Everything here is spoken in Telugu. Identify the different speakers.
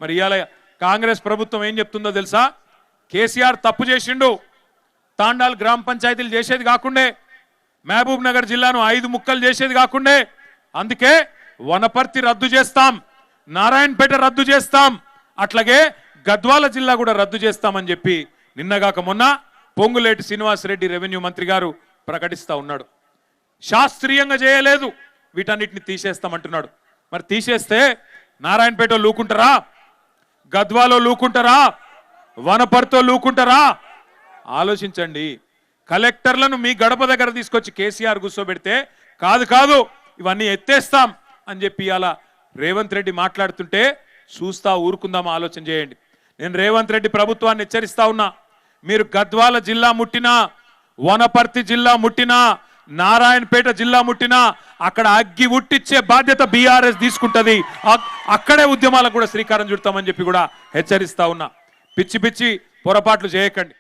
Speaker 1: మరి ఇవాళ కాంగ్రెస్ ప్రభుత్వం ఏం చెప్తుందో తెలుసా? కేసీఆర్ తప్పు చేసిండు, తాండాల్ గ్రామ పంచాయతీలు చేసేది కాకుండే, మహబూబ్ నగర్ జిల్లాను 5 ముక్కలు చేసేది కాకుండే, అందుకే వనపర్తి రద్దు చేస్తాం, నారాయణపేట రద్దు చేస్తాం, అట్లాగే గద్వాల జిల్లా కూడా రద్దు చేస్తామని చెప్పి నిన్నగాక మొన్న పొంగులేటి శ్రీనివాసరెడ్డి రెవెన్యూ మంత్రి గారు ప్రకటిస్తా ఉన్నాడు. శాస్త్రీయంగా చేయలేదు, వీటన్నిటిని తీసేస్తామంటున్నాడు. మరి తీసేస్తే నారాయణపేట లూకుంటారా, గద్వాలో లూకుంటారా, వనపర్తితో లూకుంటారా? ఆలోచించండి. కలెక్టర్లను మీ గడప దగ్గర తీసుకొచ్చి కేసీఆర్ కూర్చోబెడితే కాదు ఇవన్నీ ఎత్తేస్తాం అని చెప్పి అలా రేవంత్ రెడ్డి మాట్లాడుతుంటే చూస్తా ఊరుకుందామా? ఆలోచన చేయండి. నేను రేవంత్ రెడ్డి ప్రభుత్వాన్ని హెచ్చరిస్తా ఉన్నా, మీరు గద్వాల జిల్లా ముట్టినా, వనపర్తి జిల్లా ముట్టినా, నారాయణపేట జిల్లా ముట్టినా అక్కడ అగ్గి ఉట్టిచ్చే బాధ్యత బీఆర్ఎస్ తీసుకుంటది. అక్కడే ఉద్యమాలకు కూడా శ్రీకారం చుడతామని చెప్పి కూడా హెచ్చరిస్తా ఉన్నా. పిచ్చి పొరపాట్లు చేయకండి.